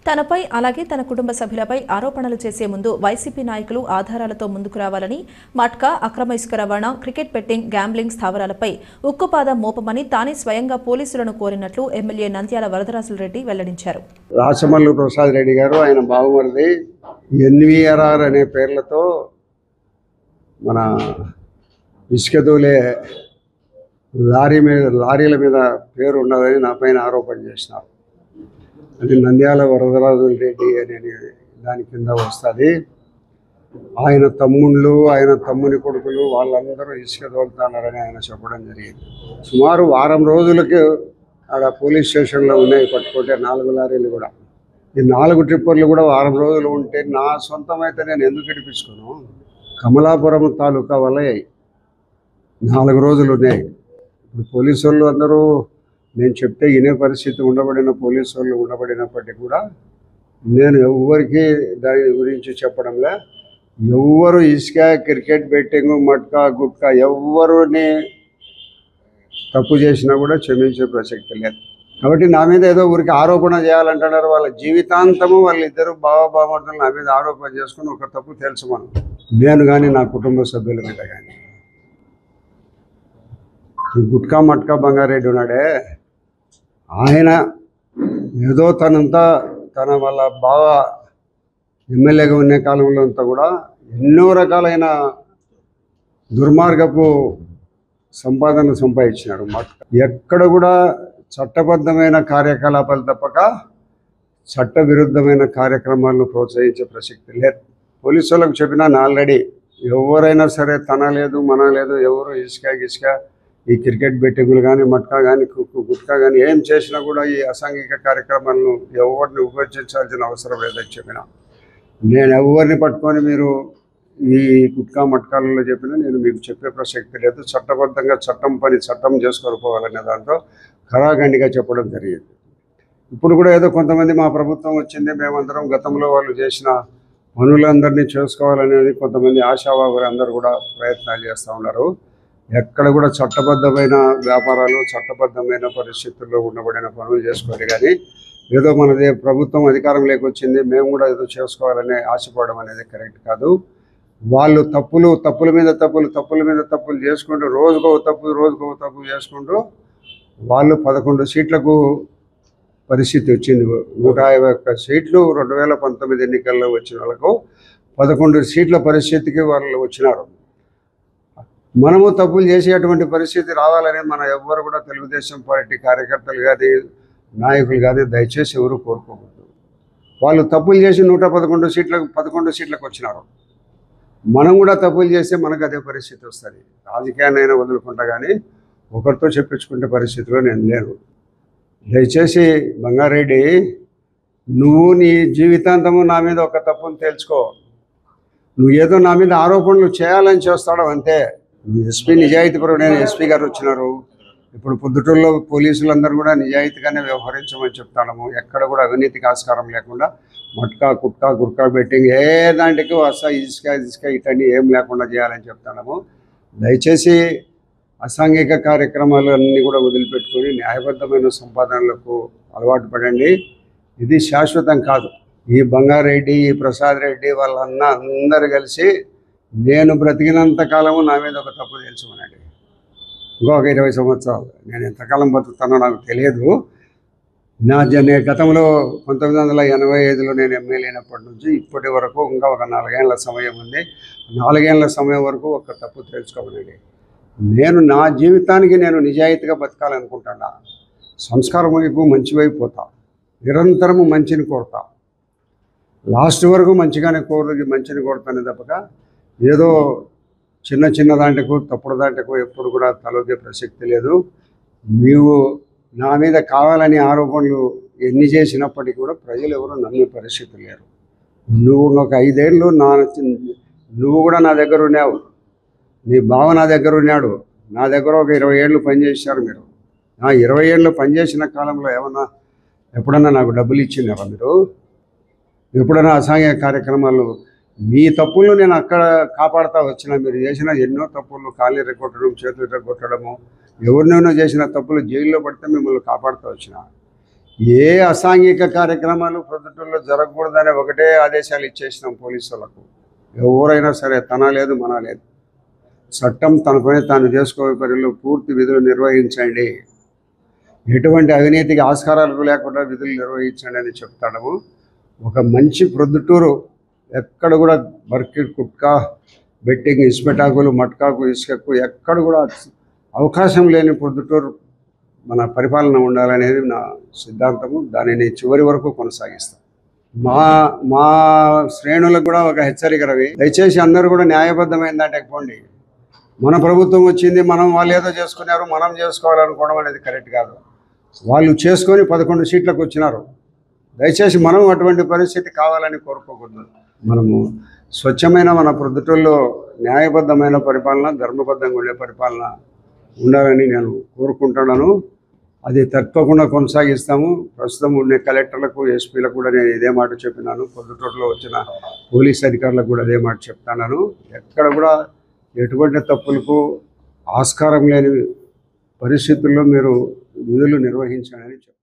తనపై అలాగే తన కుటుంబ సభ్యులపై ఆరోపణలు చేసే ముందు వైసీపీ నాయకులు ఆధారాలతో ముందుకు రావాలని, మట్కా, అక్రమ ఇసుక రవాణా, క్రికెట్ బెట్టింగ్, గ్యాంబ్లింగ్ స్థావరాలపై ఉక్కుపాదం మోపమని తానే స్వయంగా పోలీసులను కోరినట్లు ఎమ్మెల్యే నంద్యాల వరదరాజులరెడ్డి వెల్లడించారు. రాచమల్లు ప్రసాద్ రెడ్డి గారు ఆయన బావమరిది ఎన్వీఆర్ఆర్ అనే పేర్లతో మన ఇసుక దూలే లారీల మీద పేరు ఉన్నదని నా పైన ఆరోపణ చేసినారు. అది నంద్యాల వరదరాజులరెడ్డి అనే దాని కింద వస్తుంది. ఆయన తమ్ముళ్ళు, ఆయన తమ్ముని కొడుకులు వాళ్ళందరూ ఇసుక దోలుతున్నారని ఆయన చెప్పడం జరిగింది. సుమారు వారం రోజులకి ఆడ పోలీస్ స్టేషన్లో ఉన్నాయి పట్టుకుంటే 4 లారీలు కూడా. ఈ 4 ట్రిప్పర్లు కూడా వారం రోజులు ఉంటే నా సొంతమైతే నేను ఎందుకు ఇడిపించుకోను? కమలాపురం తాలూకా వలయ 4 రోజులు ఉన్నాయి. ఇప్పుడు పోలీసు వాళ్ళు అందరూ నేను చెప్తే వినే పరిస్థితి ఉండబడిన పోలీసు వాళ్ళు ఉండబడినప్పటికీ కూడా నేను ఎవరికి దాని గురించి చెప్పడంలే. ఎవరు ఇసుక, క్రికెట్ బెట్టింగ్, మట్కా, గుట్కా ఎవరుని తప్పు చేసినా కూడా క్షమించే ప్రసక్తి లేదు. కాబట్టి నా మీద ఏదో ఊరికి ఆరోపణ చేయాలంటున్నారు. వాళ్ళ జీవితాంతము వాళ్ళిద్దరు బావబామర్దులు నా మీద ఆరోపణ చేసుకుని ఒక తప్పు తెలుసుమను. నేను కానీ నా కుటుంబ సభ్యుల మీద కానీ గుట్కా మట్కా బంగారెడ్డి ఉన్నాడే, ఆయన ఏదో తన వాళ్ళ బావ ఎమ్మెల్యేగా ఉన్న కాలంలో అంతా కూడా ఎన్నో రకాలైన దుర్మార్గపు సంపాదన సంపాదించినాడు. ఎక్కడ కూడా చట్టబద్ధమైన కార్యకలాపాలు తప్పక చట్ట విరుద్ధమైన కార్యక్రమాలను ప్రోత్సహించే ప్రసక్తి లేదు. పోలీసు వాళ్ళకు చెప్పినా ఆల్రెడీ ఎవరైనా సరే తన లేదు మన లేదు, ఎవరు ఇసుక ఈ క్రికెట్ బెట్టింగులు కానీ, మట్కా కానీ, గుట్కా కానీ ఏం చేసినా కూడా ఈ అసాంఘిక కార్యక్రమాలను ఎవరిని ఉపయోగించాల్సిన అవసరం లేదని చెప్పిన. నేను ఎవరిని పట్టుకొని మీరు ఈ గుట్కా మట్కాలలో చెప్పినా నేను మీకు చెప్పే ప్రసక్తి లేదు. చట్టబద్ధంగా చట్టం చేసుకొని పోవాలనే దాంట్లో ఖరాఖండిగా చెప్పడం జరిగింది. ఇప్పుడు కూడా ఏదో కొంతమంది మా ప్రభుత్వం వచ్చింది, మేమందరం గతంలో వాళ్ళు చేసిన పనులందరినీ చేసుకోవాలనేది కొంతమంది ఆశావాహులు అందరూ కూడా ప్రయత్నాలు చేస్తూ ఉన్నారు. ఎక్కడ కూడా చట్టబద్ధమైన వ్యాపారాలు, చట్టబద్ధమైన పరిస్థితుల్లో ఉండబడిన పనులు చేసుకోవాలి. కానీ ఏదో మనది ప్రభుత్వం అధికారం లేకొచ్చింది మేము కూడా ఏదో చేసుకోవాలని ఆశపడడం అనేది కరెక్ట్ కాదు. వాళ్ళు తప్పుల మీద తప్పులు చేసుకుంటూ రోజుకో తప్పు చేసుకుంటూ వాళ్ళు 11 సీట్లకు పరిస్థితి వచ్చింది. 151 సీట్లు 2019 ఎన్నికల్లో వచ్చిన వాళ్ళకు 11 సీట్ల పరిస్థితికి వాళ్ళు వచ్చినారు. మనము తప్పులు చేసేటువంటి పరిస్థితి రావాలని మన ఎవ్వరు కూడా తెలుగుదేశం పార్టీ కార్యకర్తలు కానీ నాయకులు కానీ దయచేసి ఎవరు కోరుకోకూడదు. వాళ్ళు తప్పులు చేసి 11 సీట్లకు వచ్చినారు. మనం కూడా తప్పులు చేస్తే మనకు అదే పరిస్థితి వస్తుంది. రాజకీయాన్నైనా వదులుకుంటా కానీ ఒకరితో చెప్పించుకునే పరిస్థితిలో నేను లేను. దయచేసి బంగారెడ్డి, నువ్వు నీ జీవితాంతము నా మీద ఒక తప్పును తేల్చుకో. నువ్వు ఏదో నా మీద ఆరోపణలు చేయాలని చేస్తాడు అంతే. ఎస్పీ నిజాయితీపరుడైన ఎస్పీ గారు వచ్చినారు. ఇప్పుడు పొద్దుటూరులో పోలీసులందరూ కూడా నిజాయితీగానే వ్యవహరించమని చెప్తాము. ఎక్కడ కూడా అవినీతికి ఆస్కారం లేకుండా మట్కా, కుట్కా, గుట్కా బెట్టింగ్ ఏ దాంట్కి ఇసుక ఇటన్నీ ఏం లేకుండా చేయాలని చెప్తాము. దయచేసి అసాంఘిక కార్యక్రమాలు అన్నీ కూడా వదిలిపెట్టుకొని న్యాయబద్ధమైన సంపాదనలకు అలవాటు పడండి. ఇది శాశ్వతం కాదు. ఈ బంగారెడ్డి, ఈ ప్రసాద్ రెడ్డి అందరూ కలిసి నేను బ్రతికినంత కాలము నా మీద ఒక తప్పు తెలుసుకున్నాడు. ఇంకొక 20 సంవత్సరాలు నేను ఎంతకాలం బతుకుతానో నాకు తెలియదు. నేను గతంలో 1985లో నేను ఎమ్మెల్యే అయినప్పటి నుంచి ఇప్పటి వరకు ఇంకా ఒక 4 ఏళ్ల సమయం ఉంది. 4 ఏళ్ల సమయం వరకు ఒక తప్పు తెలుసుకోమనండి. నేను నా జీవితానికి నేను నిజాయితీగా బతకాలనుకుంటున్నా. సంస్కారం వైపు, మంచి వైపు పోతా. నిరంతరము మంచిని కోరుతా. లాస్ట్ వరకు మంచిని కోరుతానే తప్పక ఏదో చిన్న దాంట్లకు, తప్పుడు దాంట్లకు ఎప్పుడు కూడా తలొగ్గే ప్రసక్తి లేదు. నీవు నా మీద కావాలని ఆరోపణలు ఎన్ని చేసినప్పటికీ కూడా ప్రజలు ఎవరు నమ్మే పరిస్థితి లేరు. నువ్వు ఒక 5 ఏళ్ళు నువ్వు కూడా నా దగ్గర ఉన్నావు, నీ బావ నా దగ్గర ఉన్నాడు. నా దగ్గర ఒక 20 ఏళ్ళు పనిచేశారు మీరు. నా 20 ఏళ్ళు పనిచేసిన కాలంలో ఎప్పుడన్నా నాకు డబ్బులు ఇచ్చినారా మీరు? ఎప్పుడైనా అసాంఘిక కార్యక్రమాలు మీ తప్పులు నేను అక్కడ కాపాడుతూ వచ్చిన. మీరు చేసిన ఎన్నో తప్పులు, కాళ్ళు రెగ్గొట్టడం, చేతులు రెగ్గొట్టడము, ఎవరినైనా చేసిన తప్పులు జైల్లో పడితే మిమ్మల్ని కాపాడుతూ వచ్చిన. ఏ అసాంఘిక కార్యక్రమాలు ప్రొద్దుటూరులో జరగకూడదనే ఒకటే ఆదేశాలు ఇచ్చేసినాం పోలీసు వాళ్ళకు. ఎవరైనా సరే తన లేదు మన లేదు, చట్టం తన పని తాను చేసుకోవే పరిలో పూర్తి విధులు నిర్వహించండి, ఎటువంటి అవినీతికి ఆస్కారాలు లేకుండా విధులు నిర్వహించండి అని చెప్తాము. ఒక మంచి ప్రొద్దుటూరు, ఎక్కడ కూడా బర్కిట్ కుట్కా బెట్టింగ్ ఇసుపెటాకులు మట్కాకు ఇసుకకు ఎక్కడ కూడా అవకాశం లేని ప్రొద్దుటూరు మన పరిపాలన ఉండాలనేది నా సిద్ధాంతము. దానిని చివరి వరకు కొనసాగిస్తాం. మా శ్రేణులకు కూడా ఒక హెచ్చరిక రవి, దయచేసి అందరూ కూడా న్యాయబద్ధమైందంటే పోండి. మన ప్రభుత్వం వచ్చింది, వాళ్ళు ఏదో చేసుకున్నారు, మనం చేసుకోవాలనుకోవడం అనేది కరెక్ట్ కాదు. వాళ్ళు చేసుకొని 11 సీట్లకు వచ్చినారు. దయచేసి మనం అటువంటి పరిస్థితి కావాలని కోరుకోకూడదు. మనము స్వచ్ఛమైన మన ప్రొద్దుటూరులో న్యాయబద్ధమైన పరిపాలన, ధర్మబద్ధంగా ఉండే పరిపాలన ఉండాలని నేను కోరుకుంటున్నాను. అది తప్పకుండా కొనసాగిస్తాము. ప్రస్తుతం ఉండే కలెక్టర్లకు, ఎస్పీలకు కూడా నేను ఇదే మాట చెప్పినాను. ప్రొద్దుటూరులో వచ్చిన పోలీస్ అధికారులకు కూడా అదే మాట చెప్తున్నాను. ఎక్కడ కూడా ఎటువంటి తప్పులకు ఆస్కారం లేని పరిస్థితుల్లో మీరు విధులు నిర్వహించాలని చెప్తాను.